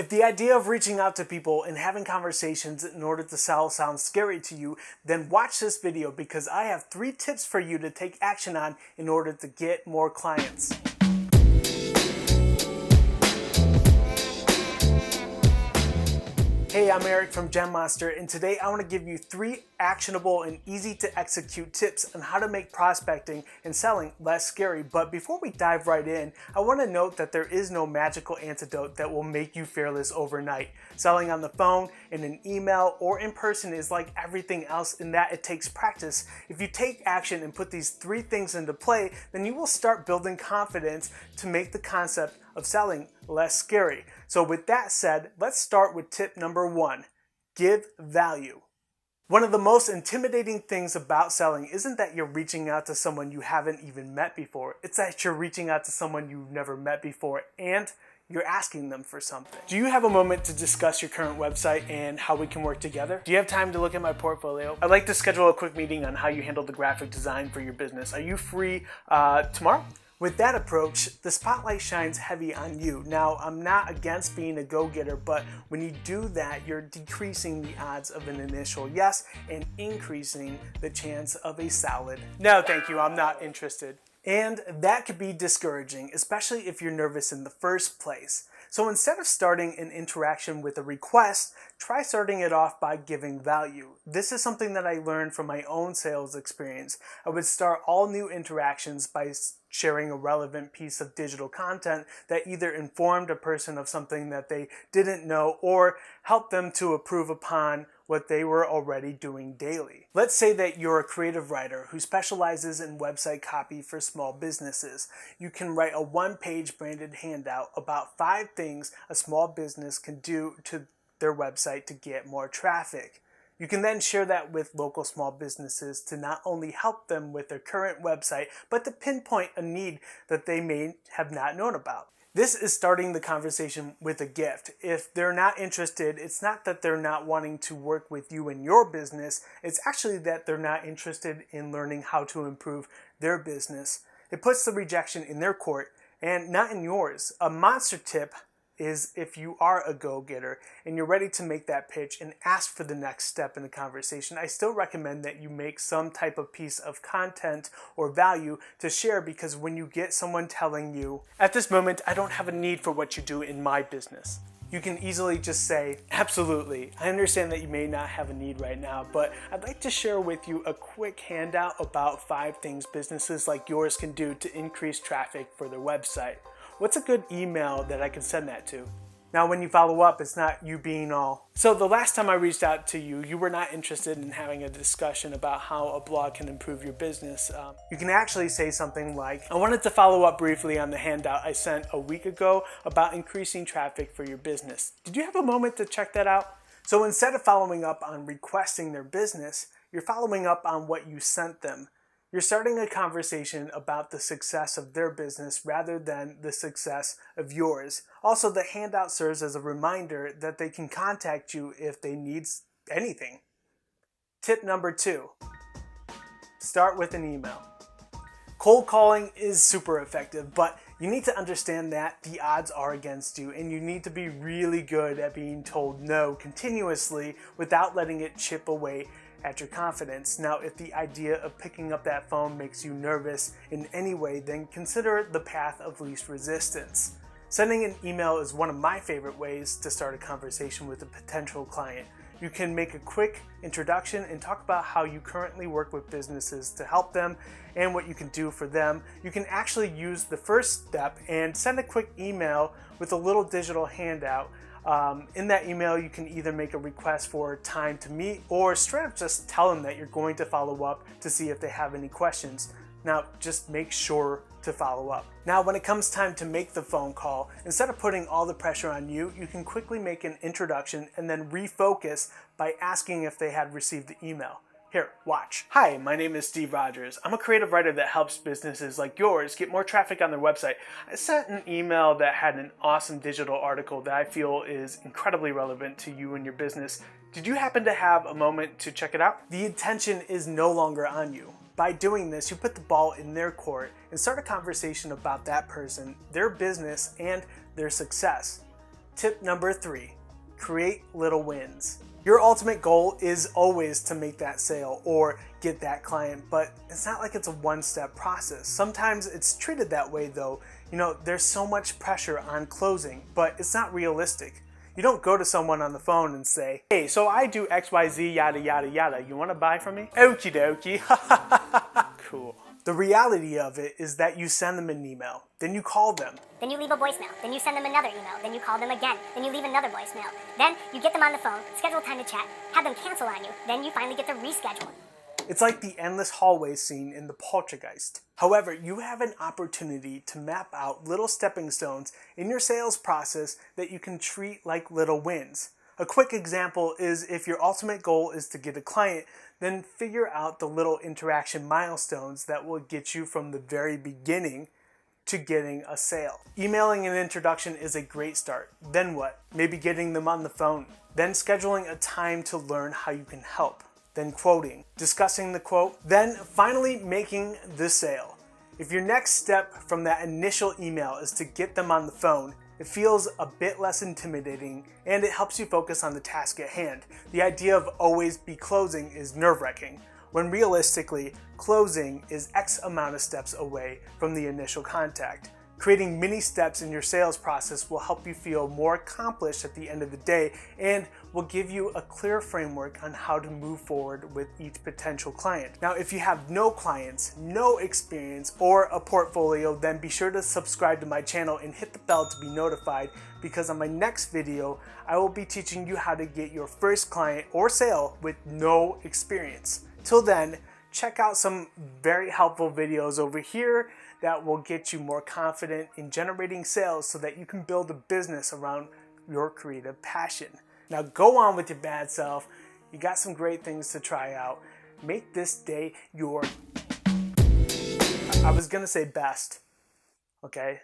If the idea of reaching out to people and having conversations in order to sell sounds scary to you, then watch this video because I have 3 tips for you to take action on in order to get more clients. Hey, I'm Eric from GenMonster, and today I want to give you 3 actionable and easy to execute tips on how to make prospecting and selling less scary. But before we dive right in, I want to note that there is no magical antidote that will make you fearless overnight. Selling on the phone, in an email, or in person is like everything else in that it takes practice. If you take action and put these 3 things into play, then you will start building confidence to make the concept of selling less scary. So with that said, let's start with tip number 1, give value. One of the most intimidating things about selling isn't that you're reaching out to someone you haven't even met before. It's that you're reaching out to someone you've never met before and you're asking them for something. Do you have a moment to discuss your current website and how we can work together? Do you have time to look at my portfolio? I'd like to schedule a quick meeting on how you handle the graphic design for your business. Are you free tomorrow? With that approach, the spotlight shines heavy on you. Now, I'm not against being a go-getter, but when you do that, you're decreasing the odds of an initial yes and increasing the chance of a solid no, thank you, I'm not interested. And that could be discouraging, especially if you're nervous in the first place. So instead of starting an interaction with a request, try starting it off by giving value. This is something that I learned from my own sales experience. I would start all new interactions by sharing a relevant piece of digital content that either informed a person of something that they didn't know or helped them to improve upon what they were already doing daily. Let's say that you're a creative writer who specializes in website copy for small businesses. You can write a 1-page branded handout about 5 things a small business can do to their website to get more traffic. You can then share that with local small businesses to not only help them with their current website, but to pinpoint a need that they may have not known about. This is starting the conversation with a gift. If they're not interested, it's not that they're not wanting to work with you in your business, it's actually that they're not interested in learning how to improve their business. It puts the rejection in their court and not in yours. A monster tip is if you are a go-getter and you're ready to make that pitch and ask for the next step in the conversation, I still recommend that you make some type of piece of content or value to share, because when you get someone telling you, at this moment, I don't have a need for what you do in my business, you can easily just say, absolutely, I understand that you may not have a need right now, but I'd like to share with you a quick handout about 5 things businesses like yours can do to increase traffic for their website. What's a good email that I can send that to? Now, when you follow up, it's not you being all, so the last time I reached out to you, you were not interested in having a discussion about how a blog can improve your business. You can actually say something like, I wanted to follow up briefly on the handout I sent a week ago about increasing traffic for your business. Did you have a moment to check that out? So instead of following up on requesting their business, you're following up on what you sent them. You're starting a conversation about the success of their business rather than the success of yours. Also, the handout serves as a reminder that they can contact you if they need anything. Tip number 2, start with an email. Cold calling is super effective, but you need to understand that the odds are against you, and you need to be really good at being told no continuously without letting it chip away at your confidence. Now, if the idea of picking up that phone makes you nervous in any way, then consider the path of least resistance. Sending an email is one of my favorite ways to start a conversation with a potential client. You can make a quick introduction and talk about how you currently work with businesses to help them and what you can do for them. You can actually use the first step and send a quick email with a little digital handout. In that email, you can either make a request for time to meet or straight up just tell them that you're going to follow up to see if they have any questions. Now, just make sure to follow up. Now, when it comes time to make the phone call, instead of putting all the pressure on you, you can quickly make an introduction and then refocus by asking if they had received the email. Here, watch. Hi, my name is Steve Rogers. I'm a creative writer that helps businesses like yours get more traffic on their website. I sent an email that had an awesome digital article that I feel is incredibly relevant to you and your business. Did you happen to have a moment to check it out? The attention is no longer on you. By doing this, you put the ball in their court and start a conversation about that person, their business, and their success. Tip number 3, create little wins. Your ultimate goal is always to make that sale or get that client, but it's not like it's a one-step process. Sometimes it's treated that way though. You know, there's so much pressure on closing, but it's not realistic. You don't go to someone on the phone and say, hey, so I do XYZ yada yada yada. You want to buy from me? Okie dokie. Cool. The reality of it is that you send them an email, then you call them. Then you leave a voicemail, then you send them another email, then you call them again, then you leave another voicemail. Then you get them on the phone, schedule time to chat, have them cancel on you, then you finally get to reschedule. It's like the endless hallway scene in the Poltergeist. However, you have an opportunity to map out little stepping stones in your sales process that you can treat like little wins. A quick example is if your ultimate goal is to get a client, then figure out the little interaction milestones that will get you from the very beginning to getting a sale. Emailing an introduction is a great start. Then what? Maybe getting them on the phone. Then scheduling a time to learn how you can help. Then quoting, discussing the quote, then finally making the sale. If your next step from that initial email is to get them on the phone, it feels a bit less intimidating and it helps you focus on the task at hand. The idea of always be closing is nerve-wracking, when realistically, closing is X amount of steps away from the initial contact. Creating mini steps in your sales process will help you feel more accomplished at the end of the day and will give you a clear framework on how to move forward with each potential client. Now, if you have no clients, no experience, or a portfolio, then be sure to subscribe to my channel and hit the bell to be notified, because on my next video, I will be teaching you how to get your first client or sale with no experience. Till then, check out some very helpful videos over here that will get you more confident in generating sales so that you can build a business around your creative passion. Now go on with your bad self. You got some great things to try out. Make this day your, I was gonna say best, okay?